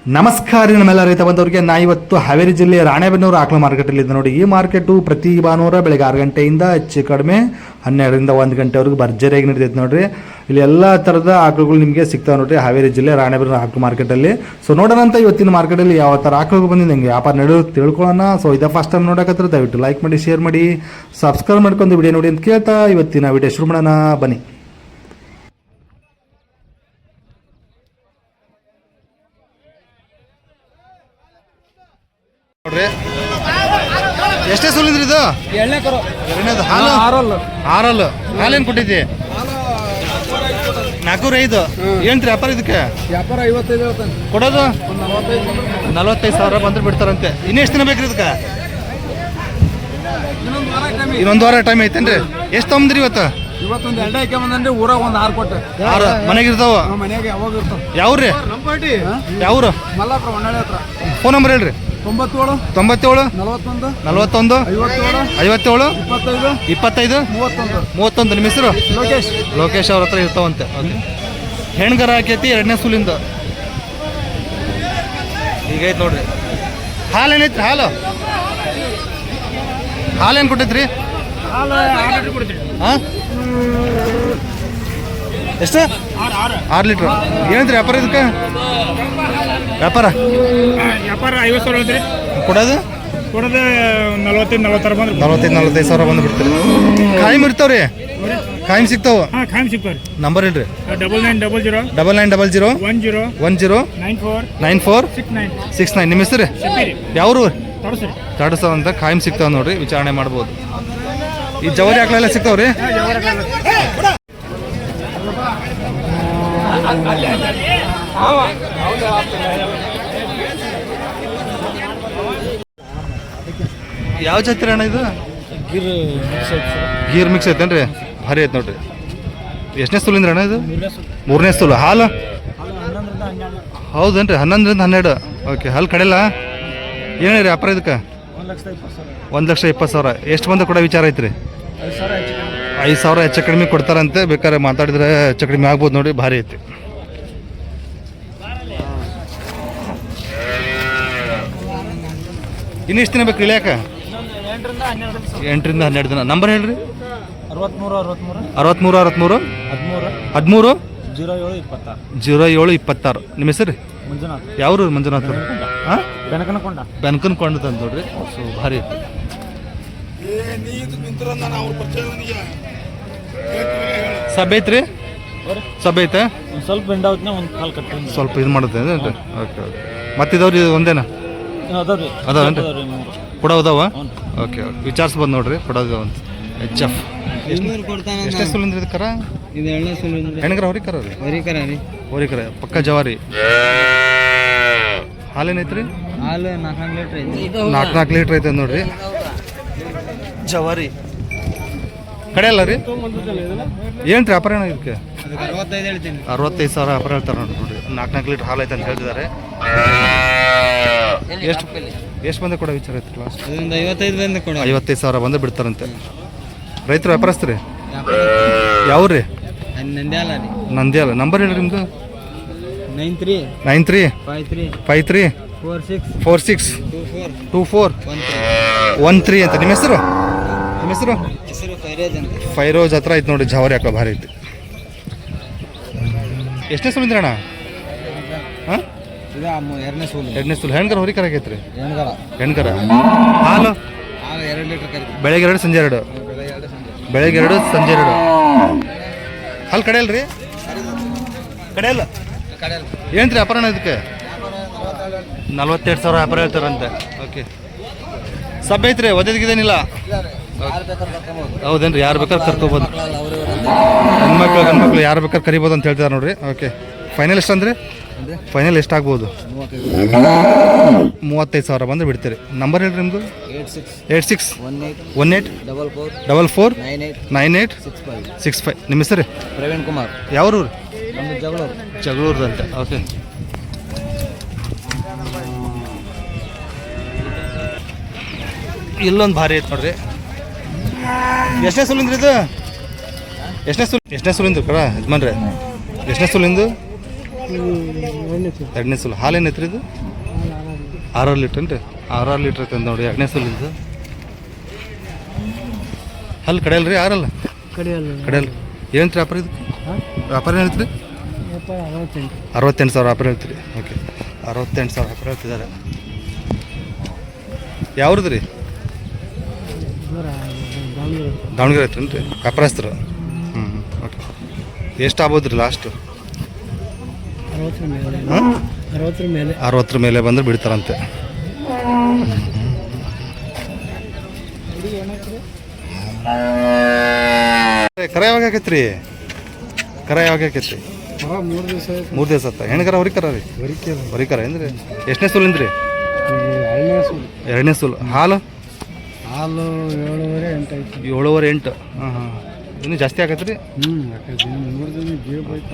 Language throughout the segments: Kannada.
ನಮಸ್ಕಾರ ನಮ್ಮೆಲ್ಲ ರೈತ ಬಂದವರಿಗೆ. ನಾ ಇವತ್ತು ಹಾವೇರಿ ಜಿಲ್ಲೆಯ ರಾಣೆಬೆನ್ನೂರು ಆಕಳ ಮಾರ್ಕೆಟಲ್ಲಿ ಇದೆ ನೋಡಿ. ಈ ಮಾರ್ಕೆಟು ಪ್ರತಿ ಭಾನುವಾರ ಬೆಳಗ್ಗೆ 6 ಗಂಟೆಯಿಂದ ಹೆಚ್ಚು ಕಡಿಮೆ 12ರಿಂದ 1 ಗಂಟೆವರೆಗೂ ಭರ್ಜರಿಯಾಗಿ ನಡೀತೈತೆ ನೋಡ್ರಿ. ಇಲ್ಲಿ ಎಲ್ಲ ಥರದ ಆಕಳುಗಳು ನಿಮಗೆ ಸಿಗ್ತಾವೆ ನೋಡ್ರಿ ಹಾವೇರಿ ಜಿಲ್ಲೆ ರಾಣೆಬೆನ್ನೂರು ಆಕಳ ಮಾರ್ಕೆಟಲ್ಲಿ. ಸೊ ನೋಡೋಣ ಅಂತ ಇವತ್ತಿನ ಮಾರ್ಕೆಟಲ್ಲಿ ಯಾವ ಥರ ಆಕಳುಗಳು ಬಂದಿದೆ, ಹೆಂಗೆ ವ್ಯಾಪಾರ ನಡೆಯೋದು ತಿಳ್ಕೊಳ್ಳೋಣ. ಸೊ ಇದೇ ಫಸ್ಟ್ ಟೈಮ್ ನೋಡೋಕತ್ರ ದಯವಿಟ್ಟು ಲೈಕ್ ಮಾಡಿ, ಶೇರ್ ಮಾಡಿ, ಸಬ್ಸ್ಕ್ರೈಬ್ ಮಾಡ್ಕೊಂಡು ವಿಡಿಯೋ ನೋಡಿ ಅಂತ ಕೇಳ್ತಾ ಇವತ್ತಿನ ವಿಡಿಯೋ ಶುರು ಮಾಡೋಣ ಬನ್ನಿ. ನೋಡ್ರಿ ಎಷ್ಟೇ ಸುಲಿದ್ರಿ ಇದು? ಎರಡನೇದು ಹಾಲು ಆರಲ್ಲು ಹಾಲೇನು ಕೊಟ್ಟಿದ್ದಿ? 405. ಏನ್ರಿ ವ್ಯಾಪಾರ ಇದಕ್ಕೆ? ವ್ಯಾಪಾರ 55 ಕೊಡೋದು 45,000 ಬಂದ್ರೆ ಬಿಡ್ತಾರಂತೆ. ಇನ್ನೆಷ್ಟು ದಿನ ಬೇಕ್ರಿ ಇದಕ್ಕೆ? ಇನ್ನೊಂದು ವಾರ ಟೈಮ್ ಐತೇನ್ರಿ? ಎಷ್ಟು ತೊಗೊಂಡ್ರಿ ಇವತ್ತು? ಇವತ್ತೊಂದು 2 ಐಕೆ ಬಂದ್ರಿ. ಊರಾಗ ಒಂದು 6 ಕೊಟ್ಟೆ. 6 ಮನೆಗೆ ಇರ್ತಾವ? ಮನೆಯಾಗ ಯಾವಾಗ ಇರ್ತಾವ. ಯಾವ್ರಿ? ಯಾವ್ರು? ಮಲ್ಲಾಪುರ ಹೊನ್ನಾಳಿ ಹತ್ರ. ಫೋನ್ ನಂಬರ್ ಹೇಳ್ರಿ. 97 97 41 57 57 25 31. ನಿಮ್ಮ ಹೆಸರು? ಲೋಕೇಶ್ ಅವ್ರ ಹತ್ರ ಇರ್ತಾವಂತೆ. ಹೆಣ್ಗರ ಹಾಕೈತಿ ಎರಡನೇ ಸುಲಿಂದ. ಈಗೈತೆ ನೋಡ್ರಿ. ಹಾಲು ಏನೈತ್ರಿ? ಹಾಲೇನು ಕೊಟ್ಟೈತ್ರಿ? ಹಾಂ ಎಷ್ಟು? 6 ಲೀಟ್ರ್. ಏನಂತ್ರಿ ವ್ಯಾಪಾರ ಇದಕ್ಕೆ? ವ್ಯಾಪಾರ 50,000 ಕೊಡೋದು 45,000 ಬಂದು ಬಿಡ್ತೀರಿ. ಕಾಯಿಮ್ ಇರ್ತಾವ್ರಿ? ಕಾಯಿಮ್ ಸಿಗ್ತಾವ? ನಂಬರ್ ಹೇಳ್ರಿ. 9900 10 ನಿಮ್ಮ ಹೆಸರು? ಯಾವ್ರು? ತಡಸ ಅಂತ ಕಾಯಿಮ್ ಸಿಗ್ತಾವ ನೋಡ್ರಿ, ವಿಚಾರಣೆ ಮಾಡ್ಬೋದು. ಈ ಜವರಿ ಆಕಳೆಲ್ಲ ಸಿಗ್ತಾವ್ರಿ? ಯಾವ ಜಾತಿ ಅಣ್ಣ ಇದು? ಗೀರ್ ಮಿಕ್ಸ್ ಐತೇನ್ರಿ? ಭಾರಿ ಐತೆ ನೋಡ್ರಿ. ಎಷ್ಟನೇ ಸುಲಿಂದ್ರಿ ಅಣ್ಣ ಇದು? 3ನೇ ಸುಲು. ಹಾಲು ಹೌದೇನ್ರಿ? 11ರಿಂದ 12. ಓಕೆ. ಹಾಲು ಕಡೆಯಲ್ಲ ಏನೇರಿ ವ್ಯಾಪಾರ ಇದಕ್ಕೆ? 1,20,000. ಎಷ್ಟು ಬಂದ ಕೊಡೋ ವಿಚಾರ ಐತ್ರಿ? 5,000 ಹೆಚ್ಚು ಕಡಿಮೆ ಕೊಡ್ತಾರಂತೆ. ಬೇಕಾದ್ರೆ ಮಾತಾಡಿದ್ರೆ ಹೆಚ್ಚು ಕಡಿಮೆ ಆಗ್ಬೋದು ನೋಡಿ. ಭಾರಿ ಐತಿ. ಇನ್ನೆಷ್ಟು ದಿನ ಬೇಕು ಇಳಿಯಾಕ? 8ರಿಂದ 12 ದಿನ. ನಂಬರ್ ಹೇಳ್ರಿ. 63 0726. ನಿಮ್ಮ ಹೆಸರು? ಯಾವ್ರು? ಮಂಜುನಾಥ್. ಹಾಂ ಬೆನಕನಕೊಂಡ ಅಂತ ನೋಡ್ರಿ. ಸೊ ಭಾರಿ ಐತಿ. ಸಬ್ ಐತ್ರಿ? ಸಬ್ ಐತೆ ಸ್ವಲ್ಪ ಸ್ವಲ್ಪ ಇದು ಮಾಡುತ್ತೆ. Okay okay. ಮತ್ತಿದವ್ರಿ ಒಂದೇನಾ? ಅದಾವೇನ್ರಿ? ಕೊಡೋದವ? Okay okay. ವಿಚಾರಿಸ್ಬೋದು ನೋಡ್ರಿ. ಕೊಡೋದು ಅಂತ HF. ಎಷ್ಟೇ ಸುಲಿಂದ್ರಿ ಇದು? ಕರ ಹೆಣ್ಗರ ಹೊರಿಕರ ರೀ? ಹೊರಿಕರ ಪಕ್ಕ ಜವಾರಿ. ಹಾಲೇನೈತ್ರಿ? ಹಾಲು 4 ಲೀಟ್ರ್ ಐತೆ ನೋಡ್ರಿ. ಜವಾರಿ ಕಡೆಯಲ್ಲ ರೀ? ಏನ್ರಿ ವ್ಯಾಪಾರ ಏನೋ ಇದಕ್ಕೆ? 65,000 ವ್ಯಾಪಾರ ಹೇಳ್ತಾರೆ ನೋಡ್ರಿ. 4 ಲೀಟ್ರ್ ಹಾಲು ಐತೆ ಅಂತ ಹೇಳ್ತಿದ್ದಾರೆ. ಎಷ್ಟು ಬಂದ ಕೊಡೋ ವಿಚಾರ ಐತಿ? ಲಾಸ್ಟ್ 55,000 ಬಂದು ಬಿಡ್ತಾರಂತೆ. ರೈತರು ವ್ಯಾಪಾರಸ್ತ್ರಿ? ಯಾವ್ರಿ? ನಂದ್ಯಾಲ. ನಂಬರ್ ಹೇಳ್ರಿ ನಿಮ್ದು? 93 53 46 24 13 ಅಂತ. ನಿಮ್ಮ ಹೆಸರು? ಫೈರೋಜ್ ಹತ್ರ ಐತೆ ನೋಡಿ. ಜವಾರಿ ಹಾಕೋ ಭಾರಿ ಐತಿ. ಎಷ್ಟನೇ ಸುಲಿಂದ್ರಿ ಅಣ್ಣ? ಹಾಂ 2ನೇ ಸುಲು. ಹೆಣ್ಗರ ಹೊರಿಕರ ಆಗೈತ್ರಿ? ಹೆಣ್ಗರ. ಹಾಲು ಬೆಳಗ್ಗೆ 2 ಸಂಜೆ 2. ಹಾಲು ಕಡೆಯಲ್ರಿ? ಕಡೆಯಲ್ಲ. ಏನ್ರಿ ವ್ಯಾಪಾರ ಇದಕ್ಕೆ? 42,000 ವ್ಯಾಪಾರ ಹೇಳ್ತಾರಂತೆ. ಓಕೆ. ಸಬ್ ಐತ್ರಿ? ಒದೇದಿದ್ದೇನಿಲ್ಲ? ಹೌದೇನ್ರಿ? ಯಾರು ಬೇಕಾದ್ರೆ ಕರ್ಕೋಬೋದು. ಗಂಡ್ಮಕ್ಳು ಯಾರು ಬೇಕಾದ್ರೆ ಕರಿಬೋದು ಅಂತ ಹೇಳ್ತಾರೆ ನೋಡ್ರಿ. ಓಕೆ. ಫೈನಲ್ ಎಷ್ಟು ಅಂದ್ರೆ? ಫೈನಲ್ ಎಷ್ಟಾಗ್ಬೋದು? 35,000 ಬಂದು ಬಿಡ್ತೀರಿ. ನಂಬರ್ ಹೇಳ್ರಿ ನಿಮ್ದು? 86 18 44 98 65. ನಿಮ್ಮ ಹೆಸರು? ಪ್ರವೀಣ್ ಕುಮಾರ್. ಯಾವ್ರು? ಜಗಳೂರ್ದಂತೆ. ಓಕೆ. ಇಲ್ಲೊಂದು ಭಾರಿ ಐತೆ ನೋಡ್ರಿ. ಎಷ್ಟನೇ ಸುಲಿಂದ್ರಿ ಇದು? ಎಷ್ಟನೇ ಸುಲಿಂದು ಕಡ ಯಜಮಾನ್ರೆ? ಎಷ್ಟನೇ ಸುಲಿಂದು? ಎರಡನೇ ಸೂಲು ಹಾಲು ಏನೈತ್ರಿ ಇದು 6 ಲೀಟ್ರ್ ಏನ್ರಿ 6 ಲೀಟ್ರ್ ಐತೆ ನೋಡಿ ಎರಡನೇ ಸೂಲಿಂದು ಹಲ್ಲು ಕಡೆಯಲ್ರಿ ಯಾರಲ್ಲ ಕಡೆಯಲ್ಲ ಏನು ವ್ಯಾಪಾರ ಇದಕ್ಕೆ ವ್ಯಾಪಾರ ಏನು ಹೇಳ್ತೀರಿ 68,000 ವ್ಯಾಪಾರ ಹೇಳ್ತೀರಿ ಓಕೆ 68,000 ವ್ಯಾಪಾರ ಹೇಳ್ತಿದ್ದಾರೆ ಯಾವ್ದು ರೀ ದಾವಣಗೆರೆ ಐತ್ರಿ ರೀ ವ್ಯಾಪಾರಸ್ಥರು ಓಕೆ ಎಷ್ಟು ಆಗ್ಬೋದು ರೀ ಲಾಸ್ಟು 60 ಮೇಲೆ ಬಂದ್ರೆ ಬಿಡ್ತಾರಂತೆ ಕರ ಯಾವಾಗ ಆಕೈತ್ರಿ ಕರ ಯಾವಾಗ ಆಕೈತ್ರಿ 3 ದಿವಸ ಆತ ಹೆಣ್ಕರ ಹೊರಿಕರ ರೀ ಹೊರಿಕರ ಏನ್ರಿ ಎಷ್ಟನೇ ಸೂಲಿಂದ ರೀ 2ನೇ ಸೂಲು ಹಾಲು 7.5 ಹಾಂ ಇನ್ನೂ ಜಾಸ್ತಿ ಆಗತ್ತೆ ರೀ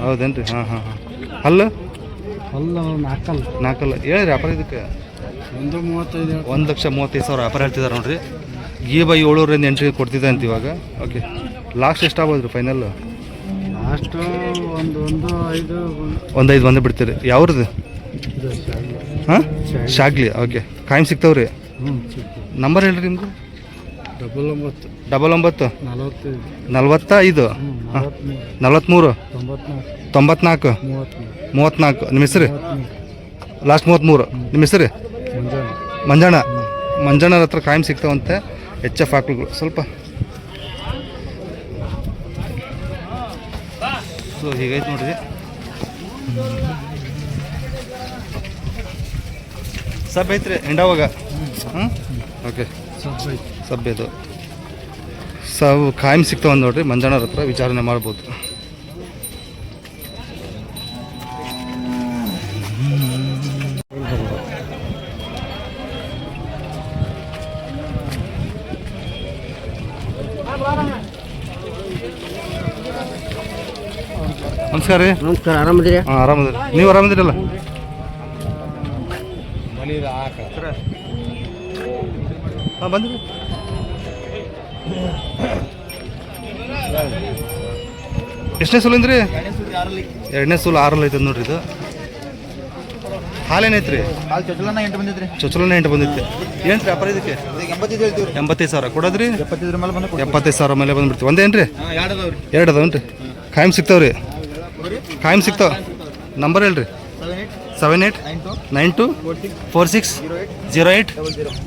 ಹೌದೇನು ರೀ ಹಾಂ ಹಲ್ಲು 4 ಹೇಳಿರಿ ವ್ಯಾಪಾರ ಇದಕ್ಕೆ 1,35,000 ವ್ಯಾಪಾರ ಹೇಳ್ತಿದ್ದಾರೆ ನೋಡ್ರಿ ಈ ಬೈ 700ರಿಂದ 8 ಕೊಡ್ತಿದ್ದೆ ಅಂತ ಇವಾಗ ಓಕೆ ಲಾಸ್ಟ್ ಎಷ್ಟು ಆಗ್ಬೋದು ರೀ ಫೈನಲ್ ಒಂದು 5 ಬಂದು ಬಿಡ್ತೀರಿ ಯಾವ್ದು ಹಾಂ ಶಾಗ್ಲಿ ಓಕೆ ಕಾಯಂ ಸಿಗ್ತಾವ್ರಿ ನಂಬರ್ ಹೇಳ್ರಿ ನಿಮ್ದು 99 45 43 94 34 ನಿಮ್ಮ ಹೆಸರು ಲಾಸ್ಟ್ 33 ನಿಮ್ಮ ಹೆಸರು ಮಂಜಣ್ಣರ ಹತ್ರ ಕಾಯಂ ಸಿಗ್ತಾವಂತೆ HF ಆಕಳುಗಳು ಸ್ವಲ್ಪ ಸೊ ಹೀಗೈತೆ ನೋಡ್ರಿ ಸಬ್ ಐತ್ರಿ ಎಂಡಾವಾಗ ಓಕೆ ಸಬ್ಬೇದು ಕಾಯಂ ಸಿಗ್ತಾವಂದು ನೋಡ್ರಿ ಮಂಜಣ್ಣರ ಹತ್ರ ವಿಚಾರಣೆ ಮಾಡ್ಬೋದು ನಮಸ್ಕಾರ ರೀ ಆರಾಮದಿರಿ ಹಾಂ ಆರಾಮದಿರಿ ನೀವು ಆರಾಮದಿರಲ್ಲ ಹಾಂ ಬಂದ್ರಿ ಎಷ್ಟನೇ ಸೂಲಿಂದ್ರಿ 2ನೇ ಸೂಲು 6 ಐತೆ ನೋಡ್ರಿ ಇದು ಹಾಲೇನೈತ್ರಿ ಚೊಚ್ಚಲನ 8 ಬಂದಿತ್ತು ಏನು ರೀ ವ್ಯಾಪಾರ ಇದಕ್ಕೆ 85,000 ಕೊಡೋದ್ರಿ 75,000 ಮೇಲೆ ಬಂದ್ಬಿಡ್ತೀವಿ ಒಂದೇನು ರೀ 2 ಅದಾವನ್ರಿ ಕಾಯಂ ಸಿಗ್ತಾವ್ರಿ ಕಾಯಂ ಸಿಗ್ತಾವ ನಂಬರ್ ಹೇಳ್ರಿ 7892 46 08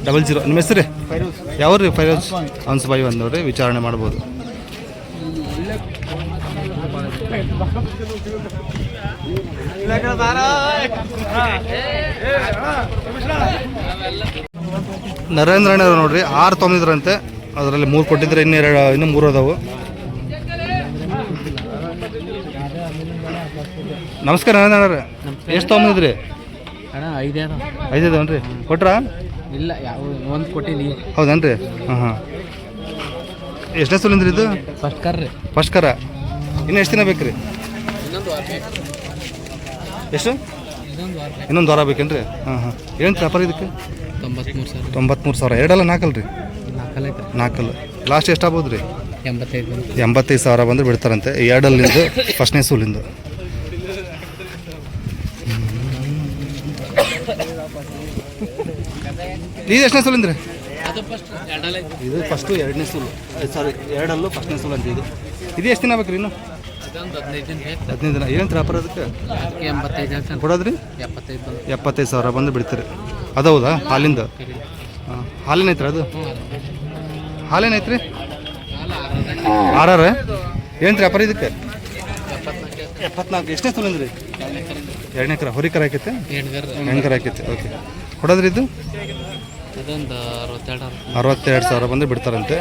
00 ನಿಮ್ಮ ಹೆಸರು ಯಾವ್ದು ರೀ ಫೈರೋಜ್ ಹನ್ಸ್ಬಾಯಿ ಒಂದು ನೋಡ್ರಿ ವಿಚಾರಣೆ ಮಾಡ್ಬೋದು ನರೇಂದ್ರಣ್ಣ ನೋಡ್ರಿ 6 ತೊಗೊಂಡಿದ್ರಂತೆ ಅದರಲ್ಲಿ 3 ಕೊಟ್ಟಿದ್ರೆ ಇನ್ನೂ 3 ಅದಾವು ನಮಸ್ಕಾರ ನರೇಂದ್ರಣ್ಣ ಎಷ್ಟು ತೊಗೊಂಡಿದ್ರಿ 5 ಇದಾವನ್ರಿ ಕೊಟ್ರಾ ಇಲ್ಲ ಒಂದು ಕೊಟ್ಟಿನಿ ಹೌದೇನ್ರಿ ಹಾಂ ಎಷ್ಟನೇ ಸೂಲಿಂದ್ರಿ ಇದು ಫಸ್ಟ್ ಕರ ಇನ್ನು ಎಷ್ಟು ದಿನ ಬೇಕು ರೀ ಎಷ್ಟು ಇನ್ನೊಂದು ವಾರ ಬೇಕೇನ್ರಿ ಹಾಂ ಏನು ವ್ಯಾಪಾರ ಇದಕ್ಕೆ 93,000 ಎರಡಲ್ಲ 4 ರೀ 4 ಲಾಸ್ಟ್ ಎಷ್ಟು ಆಗ್ಬೋದು ರೀ 85,000 ಬಂದ್ರೆ ಬಿಡ್ತಾರಂತೆ ಎರಡಲ್ಲಿಂದು ಫಸ್ಟ್ನೇ ಸೂಲಿಂದು ಇದು ಎಷ್ಟನೇ ಸೂಲಿಂದ್ರಿ ಇದು ಫಸ್ಟು 2ನೇ ಸೂಲು ಸಾರಿ ಎರಡಲ್ಲೂ ಫಸ್ಟ್ನೇ ಸೂಲು ಅಂತ ಇದು ಎಷ್ಟು ದಿನ ಬೇಕು ರೀ ಇನ್ನು 15 ದಿನ ಏನು ವ್ಯಾಪಾರ ಅದಕ್ಕೆ ಕೊಡೋದ್ರಿ 75,000 ಬಂದು ಬಿಡ್ತೀರಿ ಅದು ಹೌದಾ ಹಾಲಿಂದ ಹಾಲೇನೈತ್ರಿ ಅದು ಹಾಲೇನೈತ್ರಿ 6 ಏನು ವ್ಯಾಪಾರ ಇದಕ್ಕೆ 74 ಎಷ್ಟನೇ ಸೂಲಿಂದ್ರಿ 2ನೇ ಕರ ಹೊರಿಕರ ಹಾಕೈತೆ ಹೆಣ್ಕರ ಹಾಕೈತೆ ಓಕೆ ಕೊಡೋದ್ರಿ ಇದು 62,000 ಬಂದು ಬಿಡ್ತಾರಂತೆ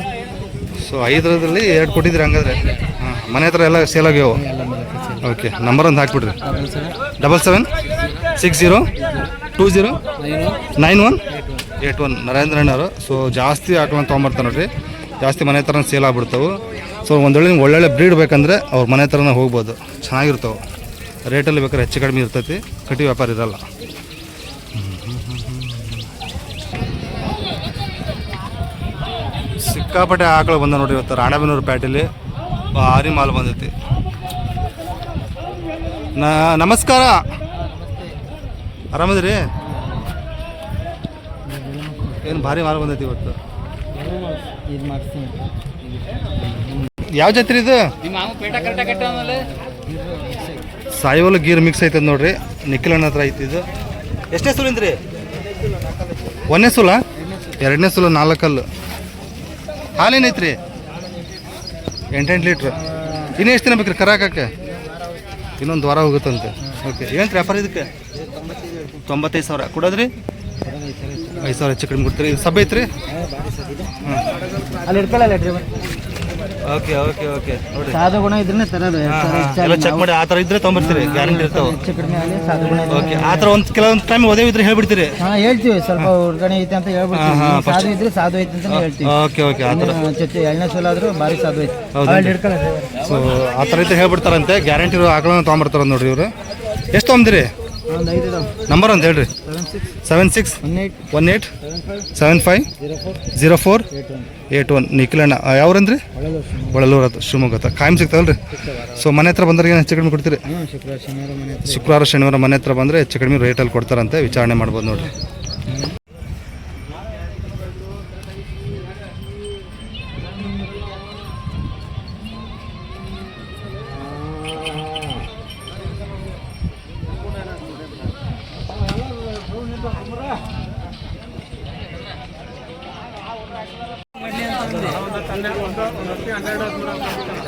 ಸೊ 5ರಲ್ಲಿ 2 ಕೊಟ್ಟಿದ್ರಿ ಹಂಗಾದ್ರೆ ಹಾಂ ಮನೆ ಹತ್ರ ಎಲ್ಲ ಸೇಲ್ ಆಗ್ಯಾವ ಓಕೆ ನಂಬರ್ ಒಂದು ಹಾಕ್ಬಿಡ್ರಿ 7760209181 ನರೇಂದ್ರಣ್ಣವರು ಸೊ ಜಾಸ್ತಿ ಆಕಳನ್ನು ತೊಗೊಂಬರ್ತಾರೆ ನೋಡ್ರಿ ಜಾಸ್ತಿ ಮನೆ ಹತ್ರ ಸೇಲ್ ಆಗ್ಬಿಡ್ತಾವೆ ಸೊ ಒಂದೊಳ್ಳೆ ಒಳ್ಳೊಳ್ಳೆ ಬ್ರೀಡ್ ಬೇಕಂದ್ರೆ ಅವ್ರ ಮನೆ ಹತ್ರನೇ ಹೋಗ್ಬೋದು ಚೆನ್ನಾಗಿರ್ತಾವೆ ರೇಟಲ್ಲಿ ಬೇಕಾದ್ರೆ ಹೆಚ್ಚು ಕಡಿಮೆ ಇರ್ತೈತಿ ಕಟ್ಟಿ ವ್ಯಾಪಾರ ಇರಲ್ಲ ಸಿಕ್ಕಾಪಟ್ಟೆ ಆಕಳು ಬಂದ ನೋಡ್ರಿ ಇವತ್ತು ರಾಣೆಬೆನ್ನೂರು ಪೇಟೆಯಲ್ಲಿ ಭಾರಿ ಮಾಲ್ ಬಂದೈತಿ ನಮಸ್ಕಾರ ಆರಾಮದ್ರಿ? ಏನು ಭಾರಿ ಮಾಲ್ ಬಂದೈತಿ ಇವತ್ತು. ಇದು ಮಾಡ್ತೀನಿ. ಯಾವ ಜಾತ್ರೆ ಇದು? ಸಾಯಿವಲ್ ಗೀರ್ ಮಿಕ್ಸ್ ಐತದ ನೋಡ್ರಿ. ನಿಖಿಲ್ ಅಣ್ಣ ಹತ್ರ ಐತಿ ಇದು. ಎಷ್ಟನೇ ಸೂಲಿಂದ್ರಿ? 1ನೇ ಸೂಲ? 2ನೇ ಸೂಲ 4 ಹಾಲೇನೈತ್ರಿ? 8 ಲೀಟ್ರ್. ಇನ್ನೂ ಎಷ್ಟು ದಿನ ಬೇಕ್ರಿ ಕರ ಹಾಕಕ್ಕೆ? ಇನ್ನೊಂದು ವಾರ ಹೋಗುತ್ತಂತೆ. ಓಕೆ, ಏನು ವ್ಯಾಪಾರ ಇದಕ್ಕೆ? 95,000 ಕೊಡೋದ್ರಿ? 5,000 ಹೆಚ್ಚು ಕಡಿಮೆ ಕೊಡ್ತೀರಿ. ಇದು ಸಬ್ ಐತ್ರಿ? ಹಾಂ, ಅಲ್ಲಿ ಇಟ್ಕೊಳ್ಳಲ್ಲ. Okay okay okay. ನೋಡಿ ಸಾಧು ಗುಣ ಇದ್ರೆ ತರೋದು. ಎಲ್ಲ ಚೆಕ್ ಮಾಡಿ ಆ ಥರ ಇದ್ರೆ ತೊಗೊಂಬರ್ತೀರಿ, ಗ್ಯಾರಂಟಿ ಇರ್ತಾವೆ. ಹೆಚ್ಚು ಕಡಿಮೆ ಆಗಲಿ ಸಾಧು ಗುಣ. ಓಕೆ, ಆ ಥರ ಒಂದು ಕೆಲವೊಂದು ಟೈಮ್ ಒದೇ ಇದ್ರೆ ಹೇಳ್ಬಿಡ್ತೀರಿ? ಹಾಂ, ಹೇಳ್ತೀವಿ. ಸ್ವಲ್ಪ ಹುಡ್ಗಣೆ ಐತೆ ಅಂತ ಹೇಳ್ಬಿಡ್ತೀವಿ. ಸಾಧು ಇದ್ರೆ ಸಾಧು ಐತೆ ಅಂತ ಹೇಳ್ತೀವಿ. Okay okay. ಆ ಥರ ಜೊತೆ 2ನೇ ಸಲ ಆದರೂ ಭಾರಿ ಸಾಧು ಐತೆ. ಸೊ ಆ ಥರ ಇದ್ರೆ ಹೇಳ್ಬಿಡ್ತಾರಂತೆ. ಗ್ಯಾರಂಟಿ ಇರೋ ಆಕಳನ್ನ ತೊಗೊಂಬರ್ತಾರ ನೋಡ್ರಿ ಇವರು. ಎಷ್ಟು ತೊಗೊಂದಿರಿ? ಒಂದು 5 ಇದಾವೆ. ನಂಬರ್ ಒಂದು ಹೇಳ್ರಿ. 76 18 75 04 81. ನಿಖಿಲಣ್ಣ ಯಾವ್ರಂದ್ರಿ? ಒಳಲೂರು ಅದು ಶಿವಮೊಗ್ಗ. ಕಾಯಂ ಸಿಗ್ತಾವಲ್ರಿ? ಸೊ ಮನೆ ಹತ್ರ ಬಂದ್ರೆ ಏನು ಹೆಚ್ಚು ಕಡಿಮೆ ಕೊಡ್ತೀರಿ? ಶುಕ್ರವಾರ ಶನಿವಾರ ಮನೆ ಹತ್ರ ಬಂದರೆ ಹೆಚ್ಚು ಕಡಿಮೆ ರೇಟಲ್ಲಿ ಕೊಡ್ತಾರಂತೆ. ವಿಚಾರಣೆ ಮಾಡ್ಬೋದು ನೋಡ್ರಿ.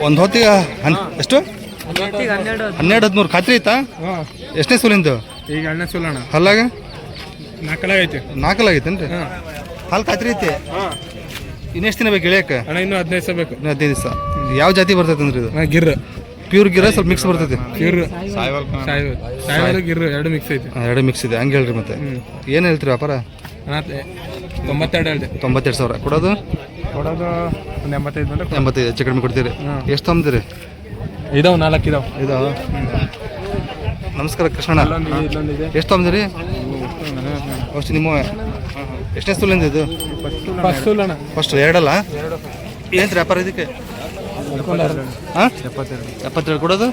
ಒಂದು ಹೊತ್ತಿಗೆ ಎಷ್ಟು? 12-13 ಖಾತ್ರಿ ಐತಾ? ಎಷ್ಟನೇ ಸೂಲಿಂದು? ಈಗ 2ನೇ ಸೂಲ ಅಣ್ಣ. ಹಲ್ಲಾಗ 4 ಐತಿ. 4 ಆಗೈತೇನ್ರಿ? ಹಾಲು ಖಾತ್ರಿ ಐತಿ. ಇನ್ನೆಷ್ಟು ದಿನ ಬೇಕು ಇಳಿಯಕ್ಕೆ? ಅಣ್ಣ ಇನ್ನೂ 15 ದಿವಸ ಬೇಕು. 15 ದಿವಸ. ಯಾವ ಜಾತಿ ಬರ್ತೈತೆ ಅಂದ್ರೆ ಇದು? ಗಿರ್ ಪ್ಯೂರ್ ಗಿರ ಸ್ವಲ್ಪ ಮಿಕ್ಸ್ ಬರ್ತೈತಿ? ಗಿರ್ ಸಾಯಿವಲ್ ಗಿರ್ 2 ಮಿಕ್ಸ್ ಐತಿ. 2 ಮಿಕ್ಸ್ ಇದೆ. ಹಂಗೆ ಹೇಳ್ರಿ. ಮತ್ತೆ ಏನು ಹೇಳ್ತೀರಿ ವ್ಯಾಪಾರ? 92 ಹೇಳ್ದೆ. 92,000 ಕೊಡೋದು? ಕೊಡೋದು ಒಂದು 85 85 ಹೆಚ್ಚು ಕಡಿಮೆ ಕೊಡ್ತೀರಿ. ಎಷ್ಟು ತೊಗೊಂತೀರಿ? ಇದಾವೆ 4 ಇದಾವೆ. ಇದಾವ. ನಮಸ್ಕಾರ ಕೃಷ್ಣಣ್ಣ. ಇಲ್ಲೊಂದಿದೆ. ಎಷ್ಟು ತೊಗೊಂದಿರಿ? ಅಷ್ಟು ನಿಮ್ಮ ಎಷ್ಟನೇ ಸೂಲಿಂದ ಇದು? ಫಸ್ಟ್ ಸೂಲ ಅಣ್ಣ. ಫಸ್ಟ್ 2 ಅಲ್ಲ? ಏನು ವ್ಯಾಪಾರ ಇದಕ್ಕೆ? ಹಾಂ, 72 ಕೊಡೋದು?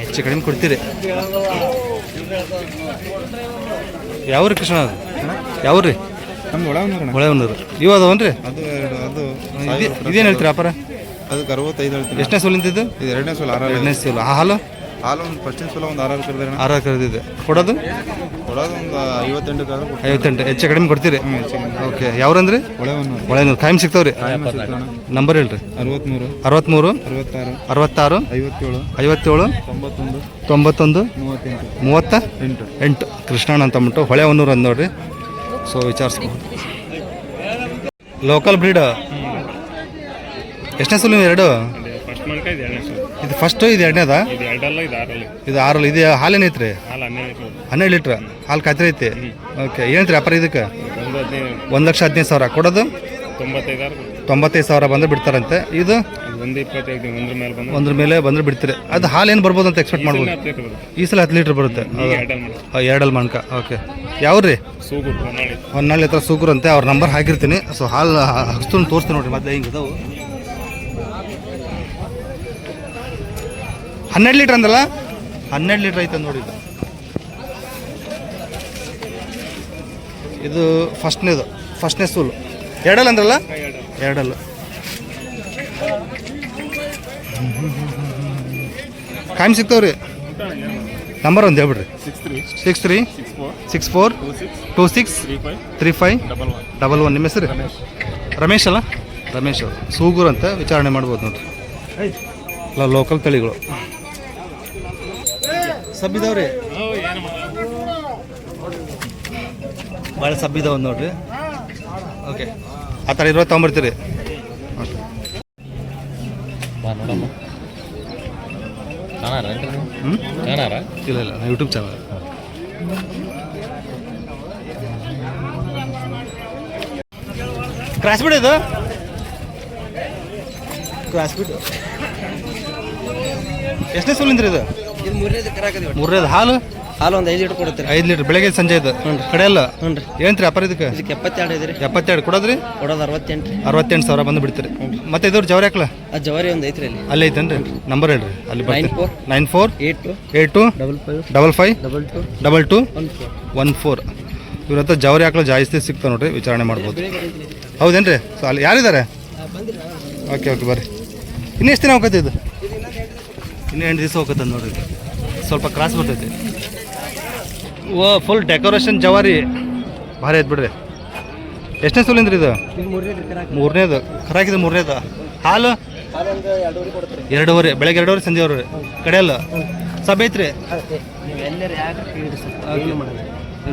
ಹೆಚ್ಚು ಕಡಿಮೆ ಕೊಡ್ತೀರಿ. ಯಾವ್ರಿ ಕೃಷ್ಣ? ಯಾವ್ರಿ? ನಮ್ದು ಒಳವನ್ನೂರು. ಇವು ಅದಾವನ್ರಿ? ಅದು ಇದೇನು ಹೇಳ್ತೀರಿ ವ್ಯಾಪಾರ? ಅದಕ್ಕೆ 65 ಹೇಳ್ತೀನಿ. ಎಷ್ಟನೇ ಸೂಲಿಂದ ಇದು? 2ನೇ ಸೂಲ 2ನೇ ಸೂಲು. ಆ ಹಾಲು? ಹಾಲು ಒಂದು ಫಸ್ಟಿನ ಸೂಲ ಒಂದು 6 ಕರೆದ್ರೆ 6 ಕರೆದಿದೆ. ಕೊಡೋದು? ಕೊಡೋದು ಒಂದು 58 58 ಹೆಚ್ಚು ಕಡಿಮೆ ಕೊಡ್ತೀರಿ. ಓಕೆ, ಯಾವ್ರಂದ್ರಿ? ಒಳವನ್ನೂರು. ಕಾಯಂ ಸಿಗ್ತಾವ್ರಿ? ನಂಬರ್ ಹೇಳ್ರಿ. 63 66 57 91 38 ಕೃಷ್ಣಣ್ಣ ಅಂತ ಅಂದ್ಬಿಟ್ಟು ಹೊಳೆವನ್ನೂರು ಅಂದ್ ನೋಡ್ರಿ. ಸೊ ವಿಚಾರಿಸ್ಬೋದು. Local breed. ಎಷ್ಟನೇ ಸೂಲು? 2. ಇದು ಫಸ್ಟು, ಇದು 2ನೇದ? ಇದು 6. ಇದು ಹಾಲೇನೈತ್ರಿ? 12 ಲೀಟ್ರ್ ಹಾಲು ಖಾತ್ರಿ ಐತಿ. ಓಕೆ, ಏನೈತ್ರಿ ವ್ಯಾಪಾರ ಇದಕ್ಕೆ? 1,15,000 ಕೊಡೋದು? 95,000 ಬಂದರೆ ಬಿಡ್ತಾರಂತೆ. ಇದು 1 ಮೇಲೆ ಬಂದರೆ ಬಿಡ್ತೀರಿ. ಅದು ಹಾಲು ಏನು ಬರ್ಬೋದು ಅಂತ ಎಕ್ಸ್ಪೆಕ್ಟ್ ಮಾಡ್ಬೋದು? ಈ ಸಲ 10 ಲೀಟ್ರ್ ಬರುತ್ತೆ. 2 ಮಣ್ಕ. ಓಕೆ, ಯಾವ್ರಿ? ಹೊನ್ನಾಳಿ ಹತ್ರ ಸೂಗೂರು ಅಂತೆ. ಅವ್ರ ನಂಬರ್ ಹಾಕಿರ್ತೀನಿ. ಸೊ ಹಾಲು ಹಸ್ತು ತೋರಿಸ್ತೀನಿ ನೋಡಿರಿ. ಮೊದಲೇ ಹಿಂಗೆ ಅದಾವು. 12 ಲೀಟ್ರ್ ಅಂದಲ್ಲ? 12 ಲೀಟ್ರ್ ಐತೆ ನೋಡಿ. ಇದು ಫಸ್ಟ್ನೇ ಸೂಲು. 2 ಅಂದ್ರಲ್ಲ? 2. ಕಾಯಂ ಸಿಗ್ತಾವ್ರಿ? ನಂಬರ್ ಒಂದು ಹೇಳ್ಬಿಡ್ರಿ. 63 64 26 35 11. ನಿಮ್ಮ ಹೆಸರು? ರಮೇಶ್ ಅಲ್ಲ? ರಮೇಶ್ ಅವರು ಸೂಗೂರು ಅಂತ. ವಿಚಾರಣೆ ಮಾಡ್ಬೋದು ನೋಡ್ರಿ. ಎಲ್ಲ ಲೋಕಲ್ ತಳಿಗಳು ಸಬ್ಬಿದಾವ್ರಿ. ಭಾಳ ಸಬ್ಬಿದಾವ ನೋಡ್ರಿ. ಓಕೆ, ಆ ಥರ 20 ತೊಗೊಂಬರ್ತೀರಿ. ಇಲ್ಲ ಯೂಟ್ಯೂಬ್ ಚಾನಲ್. ಕ್ರಾಸ್ ಬಿಡ್ ಇದು? ಕ್ರಾಸ್ ಬಿಡ್ ಎಷ್ಟನೇ ಸೂಲಿಂದ್ರಿ ಇದು? 3ನೇದು ಹಾಲು? ಹಾಲು ಒಂದು 5 ಲೀಟರ್ ಕೊಡುತ್ತೆ 5 ಲೀಟರ್ ಬೆಳಗ್ಗೆ ಸಂಜೆ ಇದು ಕಡೆಯಲ್ಲ ಹ್ಞೂ ರೀ ಏನ್ರಿ ವ್ಯಾಪಾರ ಇದಕ್ಕೆ ಇದಕ್ಕೆ 72 ಐತ್ರಿ 72 ಕೊಡೋದ್ರಿ ಕೊಡೋದು 68 ರೀ 68,000 ಬಂದು ಬಿಡ್ತೀರಿ ಮತ್ತೆ ಇದ್ರ ಜವರಿ ಹಾಕ್ಲ ಅದು ಜವಾರಿ ಒಂದು ಐತ್ರಿ ಅಲ್ಲಿ ಅಲ್ಲೇ ಐತೇನ್ರಿ ನಂಬರ್ ಹೇಳ್ರಿ ಅಲ್ಲಿ ಬರ್ತೀನಿ 94 82 85 55 22 22 14 ಇವ್ರ ಹತ್ರ ಜವರಿ ಹಾಕ್ಲು ಜಾಸ್ತಿ ಸಿಗ್ತಾವೆ ನೋಡ್ರಿ ವಿಚಾರಣೆ ಮಾಡ್ಬೋದು ಹೌದೇನ್ರಿ ಸೊ ಅಲ್ಲಿ ಯಾರಿದ್ದಾರೆ ಓಕೆ ಬರ್ರಿ ಇನ್ನೂ ಎಷ್ಟು ದಿನ ಹೋಗತ್ತೆ ಇದು ಇನ್ನೂ 8 ದಿವಸ ಹೋಗತ್ತೆ ನೋಡ್ರಿ ಸ್ವಲ್ಪ ಕ್ರಾಸ್ ಬರ್ತೈತಿ ಓ ಫುಲ್ ಡೆಕೋರೇಷನ್ ಜವಾರಿ ಭಾರಿ ಐತೆ ಬಿಡ್ರಿ ಎಷ್ಟನೇ ಸೂಲಿಂದ್ರಿ ಇದು ಮೂರನೇದು ಕರಾಕಿದೆ ಮೂರನೇದು ಹಾಲು 2:30 ಬೆಳಗ್ಗೆ 2:30 ಸಂಜೆ 2:00 ಕಡೆಯಲ್ಲ ಸಬ್ ಐತ್ರಿ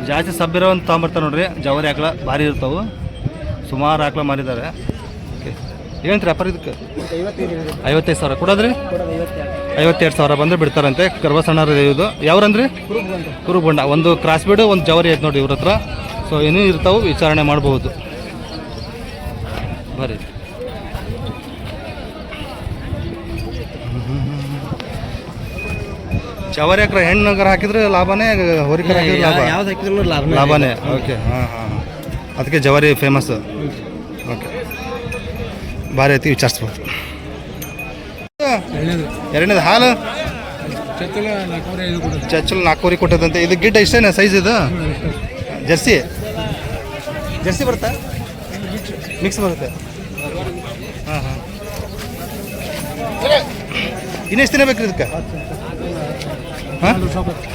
ಜಾಸ್ತಿ ಸಬ್ ಇರೋ ಅಂತ ತೊಗೊಂಬರ್ತಾರೆ ನೋಡ್ರಿ ಜವಾರಿ ಹಾಕ್ಲ ಭಾರಿ ಇರ್ತಾವೆ ಸುಮಾರು ಹಾಕ್ಲ ಮಾರಿದ್ದಾರೆ ಓಕೆ ಏನಂತ್ರಿ ವ್ಯಾಪಾರ ಇದಕ್ಕೆ 55,000 ಕೊಡೋದ್ರಿ 52,000 ಬಂದರೆ ಬಿಡ್ತಾರಂತೆ ಕರ್ವ ಸಣ್ಣ ಇದು ಯಾವ್ರಂದ್ರಿ ಕುರುಬೊಂಡ ಒಂದು ಕ್ರಾಸ್ ಬೀಡು ಒಂದು ಜವಾರಿ ಐತೆ ನೋಡಿ ಇವ್ರ ಹತ್ರ ಸೊ ಏನೂ ಇರ್ತಾವೆ ವಿಚಾರಣೆ ಮಾಡಬಹುದು ಬರ್ರಿ ಜವಾರಿ ಹಾಕ್ರ ಹೆಣ್ಣುಗರ ಹಾಕಿದ್ರೆ ಲಾಭನೇ ಹೊರಿಕರ ಹಾಕಿದ್ರೆ ಲಾಭ ಯಾವ್ದು ಹಾಕಿದ್ರು ಲಾಭನೇ ಓಕೆ ಹಾಂ ಅದಕ್ಕೆ ಜವಾರಿ ಫೇಮಸ್ ಓಕೆ ಭಾರಿ ಐತಿ ವಿಚಾರಿಸ್ಬೋದು ಎರಡನೇದು ಹಾಲು ಚಚ್ಚಲು 4 ಕೊಟ್ಟದಂತೆ ಇದು ಗಿಡ್ಡ ಇಷ್ಟೇನ ಸೈಜ್ ಇದು ಜರ್ಸಿ ಬರುತ್ತಾ ಮಿಕ್ಸ್ ಬರುತ್ತೆ ಹಾಂ ಇನ್ನೆಷ್ಟು ದಿನ ಬೇಕ್ರಿ ಇದಕ್ಕೆ ಹಾಂ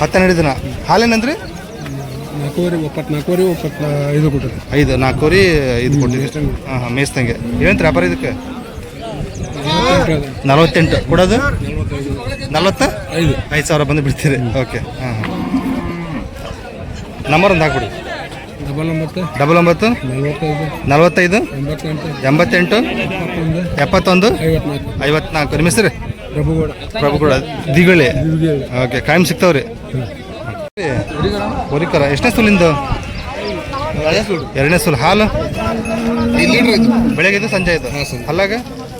12 ದಿನ ಹಾಲೇನಂದ್ರಿ 4 5 4 ಇದು ಕೊಟ್ಟಿರಿ ಹಾಂ ಮೇಸ್ತಂಗೆ ಏನಂತ ವ್ಯಾಪಾರ ಇದಕ್ಕೆ 48 ಕೊಡೋದು 45,000 ಬಂದು ಬಿಡ್ತೀರಿ ಓಕೆ ಹಾಂ ನಂಬರ್ ಒಂದು ಹಾಕ್ಬಿಡಿ 99 45 88 71 54 ನಿಮ್ಮ ಹೆಸರು ಪ್ರಭುಗೌಡ ದಿಗಳಿ ಓಕೆ ಕಾಯಂ ಸಿಗ್ತಾವ್ರಿ ಹೊರಿಕರ ಎಷ್ಟನೇ ಸೂಲಿಂದು 2ನೇ ಸೂಲು ಹಾಲು 5 ಲೀಟರ್ ಬೆಳಗ್ಗೆ ಇದು ಸಂಜೆ ಇದು ಅಲ್ಲಾಗ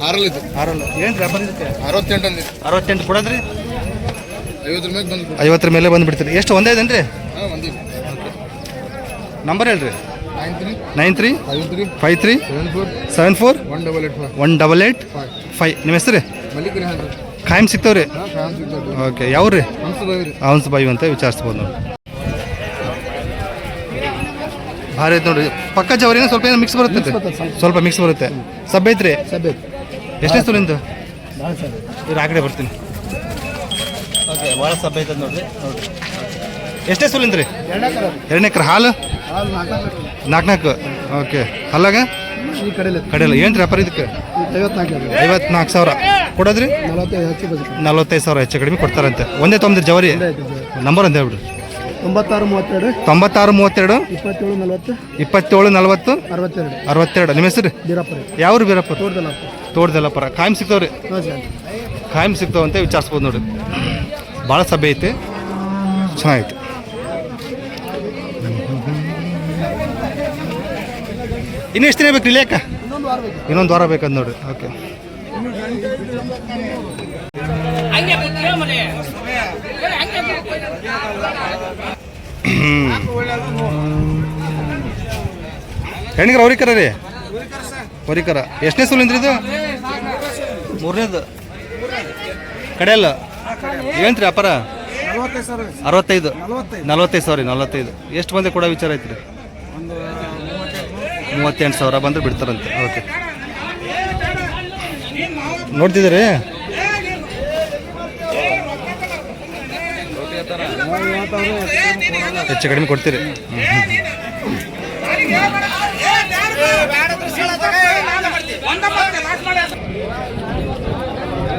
6 ಏನು ವ್ಯಾಪಾರ ಇದಕ್ಕೆ 68 ಕೊಡೋದ್ರಿ 50 ಮೇಲೆ ಬಂದು ಬಿಡ್ತೀರಿ ಎಷ್ಟು ಒಂದೇ ಇದೇನ್ರಿ ನಂಬರ್ ಹೇಳ್ರಿ 93 53 74 188 5 ನಿಮ್ಮ ಹೆಸರು ಖಾಯಂ ಸಿಗ್ತಾವ್ರಿ ಓಕೆ ಯಾವ್ರಿ ಹಂಸಬಾಯಿ ಅಂತ ವಿಚಾರಿಸ್ಬೋದು ನೋಡಿ ಭಾರಿ ಐತೆ ನೋಡ್ರಿ ಪಕ್ಕ ಜವರಿನ ಸ್ವಲ್ಪ ಏನೋ ಮಿಕ್ಸ್ ಬರುತ್ತೆ ಸ್ವಲ್ಪ ಮಿಕ್ಸ್ ಬರುತ್ತೆ ಸಬ್ ಐತ್ರಿ ಎಷ್ಟನೇ ಸೂಲಿಂದು ಇದು ಆ ಕಡೆ ಬರ್ತೀನಿ ಓಕೆ ಭಾಳ ಸಬ್ ಐತದ ನೋಡ್ರಿ ಎಷ್ಟೇ ಸೂಲಿಂದ್ರಿ 2 ಎಕರೆ ಹಾಲು 4 ಓಕೆ ಅಲ್ಲಾಗ ಕಡೆಯಲ್ಲ ಏನು ವ್ಯಾಪಾರ ಇದಕ್ಕೆ 54,000 ಕೊಡೋದ್ರಿ 45,000 ಹೆಚ್ಚು ಕಡಿಮೆ ಕೊಡ್ತಾರಂತೆ ಒಂದೇ ತೊಂದ್ರೆ ಜವರಿ ನಂಬರ್ ಅಂತ ಹೇಳ್ಬಿಡ್ರಿ 96 32 27 40 62 ನಿಮ್ಮ ಹೆಸರು ಯಾವ್ರು ಬೀರಪ್ಪ ತೋಟದಲ್ಲಪ್ಪರ ಕಾಯಂ ಸಿಗ್ತಾವ್ರಿ ಕಾಯಂ ಸಿಗ್ತಾವಂತೆ ವಿಚಾರಿಸ್ಬೋದು ನೋಡ್ರಿ ಭಾಳ ಸಭೆ ಐತಿ ಚೆನ್ನಾಗೈತಿ ಇನ್ನು ಎಷ್ಟು ದಿನ ಬೇಕು ಇಲ್ಲೇಕ ಇನ್ನೊಂದು ವಾರ ಬೇಕಂತ ನೋಡ್ರಿ ಓಕೆ ಹೆಣ್ಣಿಗರ ಹೊರಿಕರ ರೀ ಹೊರಿಕರ ಎಷ್ಟನೇ ಸೂಲಿಂದ್ರಿ ಇದು 3ನೇದು ಕಡೆಯಲ್ಲ ಏನ್ರಿ ವ್ಯಾಪಾರ 65 45,000 ಎಷ್ಟು ಬಂದೆ ಕೊಡೋ ವಿಚಾರ ಐತ್ರಿ 38,000 ಬಂದ್ರೆ ಬಿಡ್ತಾರಂತೆ ಓಕೆ ನೋಡ್ತಿದ್ದೀರಿ ಹೆಚ್ಚು ಕಡಿಮೆ ಕೊಡ್ತೀರಿ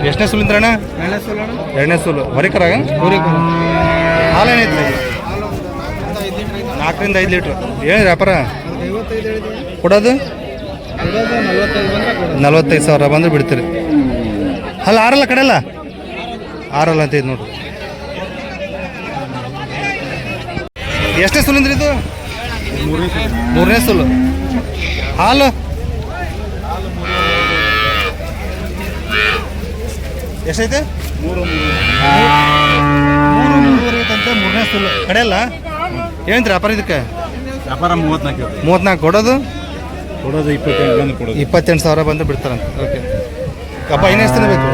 ಎಷ್ಟನೇ ಸೂಲಿಂದ್ರಣ್ಣ 2ನೇ ಸೂಲು ಹೊರಿಕರಾಗ ಹಾಲೇನೈತ್ರಿ 4 ರಿಂದ 5 ಲೀಟ್ರ್ ಏನು ವ್ಯಾಪಾರ ಕೊಡೋದು 45,000 ಬಂದ್ರೆ ಬಿಡ್ತೀರಿ ಅಲ್ಲ ಆರಲ್ಲ ಕಡೆಯಲ್ಲ ಆರಲ್ಲ ಅಂತ ಇದು ನೋಡ್ರಿ ಎಷ್ಟನೇ ಸೂಲಿಂದ್ರಿ ಇದು 3ನೇ ಸೂಲು ಹಾಲು ಎಷ್ಟೈತೆ 3-3.5 ಐತಂತೆ. ಮೂರನೇ ಸುಳ್ಳು ಕಡೆಯಲ್ಲ ಏನಂತೀರಿ ವ್ಯಾಪಾರ ಇದಕ್ಕೆ? ವ್ಯಾಪಾರ 34 34 ಕೊಡೋದು ಕೊಡೋದು 28 ಬಂದು ಕೊಡೋದು 28,000 ಬಂದು ಬಿಡ್ತಾರಂತೆ. ಓಕೆ ಕಪ್ಪ ಇನ್ನೆಷ್ಟು ದಿನ ಬೇಕು?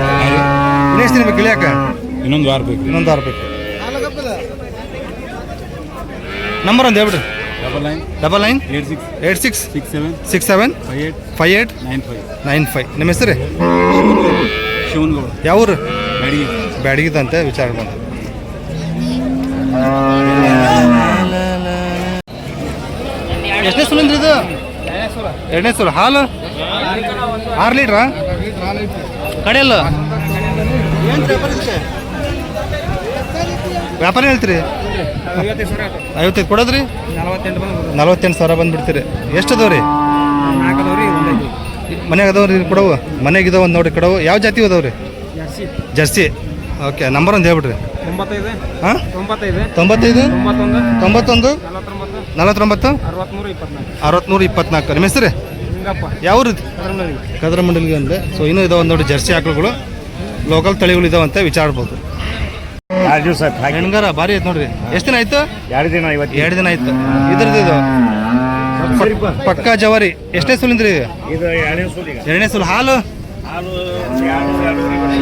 ಇನ್ನೆಷ್ಟು ದಿನ ಬೇಕು ಇಳಿಯಾಕ? ಇನ್ನೊಂದು ವಾರ ಬೇಕು. ಇನ್ನೊಂದು ವಾರ ಬೇಕು. ನಂಬರ್ ಒಂದು ಹೇಳ್ಬಿಡ್ರಿ. 99 86 67 58 95. ನಿಮ್ಮ ಹೆಸರು? ಶಿವನಗೌಡ. ಯಾವ ಊರು? ಬ್ಯಾಡಗಿ. ಬ್ಯಾಡಗಿದಂತೆ ವಿಚಾರ ಬಂತು. ಎಷ್ಟನೇ ಸುಲಿಂದ್ರಿ ಇದು? ಎರಡನೇ ಸುಲು. ಹಾಲು 6 ಲೀಟ್ರಾ? ಕಡೆಯಲ್ಲ ವ್ಯಾಪಾರ ಹೇಳ್ತೀರಿ? 55 ಕೊಡೋದ್ರಿ? 48,000 ಬಂದ್ಬಿಡ್ತೀರಿ. ಎಷ್ಟು ಅದಾವ್ರಿ? ಮನೆಗೆ ಅದಾವ್ರಿ ಕೊಡವು? ಮನೆಗೆ ಇದಾವ ಒಂದು ನೋಡಿ ಕೊಡವು. ಯಾವ ಜಾತಿ ಅದಾವ್ರಿ? ಜರ್ಸಿ. ಓಕೆ ನಂಬರ್ ಒಂದು ಹೇಳ್ಬಿಡ್ರಿ. 95 91 49 63 24. ನಿಮ್ಮ ಹೆಸರು? ಯಾವ ಕದ್ರಮಂಡಲಿಗೆ ಅಂದರೆ. ಸೊ ಇನ್ನೂ ಇದಾವೆ ನೋಡಿ ಜರ್ಸಿ ಆಕಳುಗಳು, ಲೋಕಲ್ ತಳಿಗಳು ಇದಾವಂತೆ ವಿಚಾರ್ಬೋದು. ಹೆಣ್ಗಾರ ಭಾರಿ ಐತೆ ನೋಡ್ರಿ. ಎಷ್ಟು ದಿನ ಆಯ್ತು? 2 ದಿನ. 2 ದಿನ ಆಯ್ತು. ಇದ್ರದ್ದು ಇದು ಪಕ್ಕ ಜವಾರಿ. ಎಷ್ಟನೇ ಸುಲಿಂದ್ರಿ? ಇದು 2ನೇ ಸೂಲು. 2ನೇ ಸುಲು. ಹಾಲು ಹಾಲು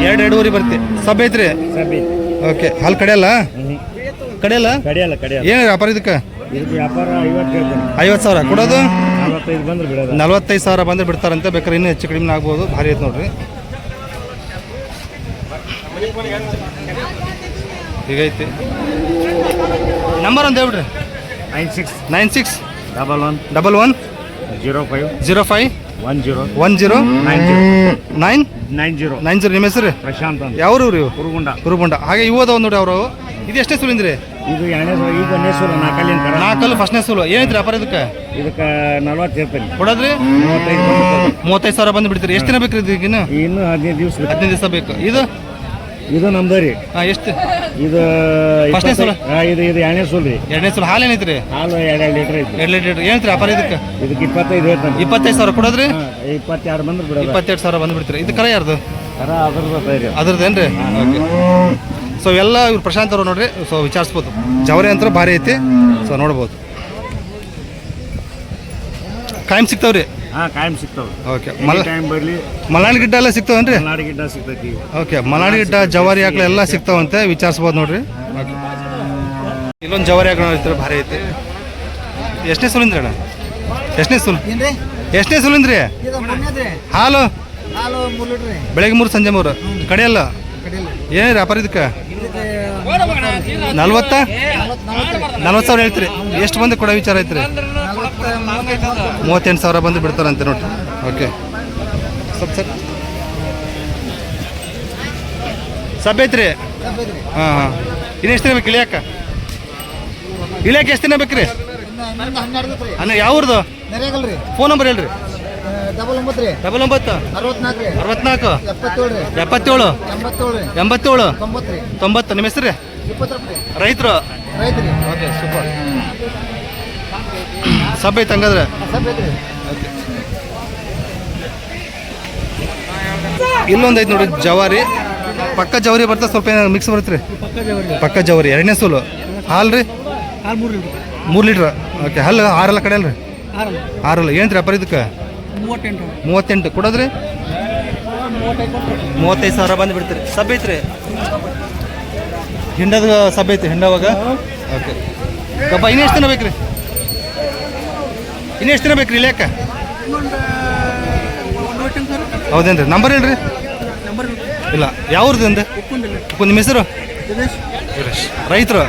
2-2.5 ಬರ್ತಿ. ಸಬ್ ಐತ್ರಿ? ಓಕೆ. ಹಾಲು ಕಡೆಯಲ್ಲ? ಕಡೆಯಲ್ಲ ಏನು ವ್ಯಾಪಾರ ಇದಕ್ಕೆ? ಇದಕ್ಕೆ ವ್ಯಾಪಾರ 50,000 ಕೊಡೋದು? 45 ಬಂದ್ರೆ ಬಿಡೋದು. 45,000 ಬಂದ್ರೆ ಬಿಡ್ತಾರಂತೆ. ಬೇಕಾದ್ರೆ ಇನ್ನೂ ಹೆಚ್ಚು ಕಡಿಮೆ ಆಗ್ಬೋದು. ಭಾರಿ ಐತೆ ನೋಡ್ರಿ. ಹೀಗೈತಿ. ನಂಬರ್ ಅಂತ ಹೇಳ್ಬಿಡ್ರಿ. 96 11 11 05 10 90. ನಿಮ್ಮ ಹೆಸರು? ಪ್ರಶಾಂತ್ ಅಂತ. ಯಾವ ಊರು ಇವು? ಕುರುಗುಂಡ. ಹಾಗೆ ಇವು ಅದಾವ ನೋಡಿ ಅವರು. ಇದು ಎಷ್ಟೇ ಸುಲಿಂದ್ರಿ? ಇದು 2ನೇ ಸೂಲು. ಈಗ 1ನೇ ಸೂಲು. 4 ಫಸ್ಟ್ನೇ ಸುಲು. ಏನೈತ್ರಿ ವ್ಯಾಪಾರ ಇದಕ್ಕೆ? ಇದಕ್ಕೆ 40 ಇರ್ತಾನೆ. ಕೊಡೋದ್ರಿ? 35,000 ಬಂದು ಬಿಡ್ತೀರಿ. ಎಷ್ಟು ದಿನ ಬೇಕ್ರಿ ಇದಕ್ಕಿನ್ನು? ಇನ್ನು 15 ದಿವಸ. 15 ದಿವಸ ಬೇಕು. ಇದು ನಮ್ದು ರೀ. ಎಷ್ಟು? ಇದು ಫಸ್ಟ್ನೇ ಸೂಲು. ಇದು 2ನೇ ಸೂಲು ರೀ. 2ನೇ ಸುಲು. ಹಾಲು ಏನೈತ್ರಿ? ಹಾಲು 2 ಲೀಟರ್ ಐತಿ. 2 ಲೀಟರ್. ಏನೈತ್ರಿ ವ್ಯಾಪಾರ ಇದಕ್ಕೆ? ಇದಕ್ಕೆ 25 ಹೇಳ್ತಾನೆ. 25,000 ಕೊಡೋದ್ರಿ? 22 ಬಂದ್ರೆ ಬಿಡೋದು. 22,000 ಬಂದು ಬಿಡ್ತೀರಿ. ಇದು ಕರ ಯಾರ್ದು? ಅದ್ರದ್ದು ಅದ್ರದ್ದೇನ್ರಿ? ಓಕೆ. ಸೊ ಎಲ್ಲ ಇವ್ರು ಪ್ರಶಾಂತ್ ಅವರು ನೋಡ್ರಿ. ಸೊ ವಿಚಾರಿಸ್ಬೋದು. ಜವರಿ ಅಂತ ಭಾರಿ ಐತಿ. ಸೊ ನೋಡ್ಬೋದು. ಕಾಯಂ ಸಿಗ್ತಾವ್ರಿ? ಕಾಯಂ ಸಿಗ್ತಾವೆ. ಓಕೆ. ಟೈಮ್ ಬರಲಿ. ಮಲ್ನಾಡಿ ಗಿಡ್ಡ ಎಲ್ಲ ಸಿಗ್ತಾವನ್ರಿ? ಮಲ್ನಾಡಿ ಗಿಡ್ಡ ಸಿಗ್ತೈತಿ. ಓಕೆ. ಮಲ್ನಾಡಿ ಗಿಡ್ಡ ಜವಾರಿ ಆಕಳ ಎಲ್ಲ ಸಿಗ್ತಾವಂತೆ ವಿಚಾರಿಸ್ಬೋದು ನೋಡ್ರಿ. ಓಕೆ. ಇಲ್ಲೊಂದು ಜವಾರಿ ಆಕಳ ನೋಡ್ತಾರೆ ಭಾರಿ ಐತಿ. ಎಷ್ಟನೇ ಸುಲಿಂದ್ರಿ ಅಣ್ಣ? ಎಷ್ಟನೇ ಸುಲಿಂದ್ರಿ? ಹಾಲು ಬೆಳಗ್ಗೆ 3 ಸಂಜೆ 3. ಕಡೆಯಲ್ಲ ಏನೇ ವ್ಯಾಪಾರ ಇದಕ್ಕೆ? 40,000 ಹೇಳ್ತೀರಿ. ಎಷ್ಟು ಬಂದು ಕೊಡೋ ವಿಚಾರ ಐತ್ರಿ? 38,000 ಬಂದು ಬಿಡ್ತಾರಂತೆ ನೋಡ್ರಿ. ಓಕೆ. ಸಬ್ ಐತ್ರಿ? ಹಾಂ. ಇನ್ನೆಷ್ಟು ದಿನ ಬೇಕು ಇಳಿಯಾಕ? ಎಷ್ಟು ದಿನ ಬೇಕ್ರಿ? ಯಾವ ಊರ್ದು? ಫೋನ್ ನಂಬರ್ ಹೇಳ್ರಿ. 99 99 64 77 87 90. ನಿಮ್ಮ ಹೆಸರು? ರೈತರು? Okay super. ಸಬ್ ಐತೆ ಹಂಗಾದ್ರೆ? ಓಕೆ. ಇಲ್ಲೊಂದು ಐತೆ ನೋಡಿ ಜವಾರಿ. ಪಕ್ಕ ಜವಾರಿ ಬರ್ತಾ ಸ್ವಲ್ಪ ಏನಾದ್ರು ಮಿಕ್ಸ್ ಬರುತ್ತೆ ರೀ? ಪಕ್ಕ ಜವಾರಿ. 2ನೇ ಸೂಲು. ಹಾಲು ರೀ? 3 ಲೀಟ್ರ್. ಓಕೆ. ಹಲ್ಲು 6 ಕಡೆ ಅಲ್ರಿ? 6 ಏನಂತ್ರಿ ವ್ಯಾಪಾರ ಇದಕ್ಕೆ? 38 ಕೊಡೋದ್ರಿ? 35,000 ಬಂದು ಬಿಡ್ತೀರಿ. ಸಬ್ ಐತ್ರಿ? ಹಿಂಡದ ಸಬ್ ಐತಿ ಹಿಂಡವಾಗ? ಓಕೆ. ಗಬ್ಬ ಇನ್ನೆಷ್ಟು ದಿನ ಬೇಕ್ರಿ? ಇಲ್ಯಾಕ? ಹೌದೇನ್ರಿ? ನಂಬರ್ ಹೇಳ್ರಿ. ಇಲ್ಲ. ಯಾವ ಊರ್ದು? ನಿಮ್ಮ ಹೆಸರು? ರೈತರು?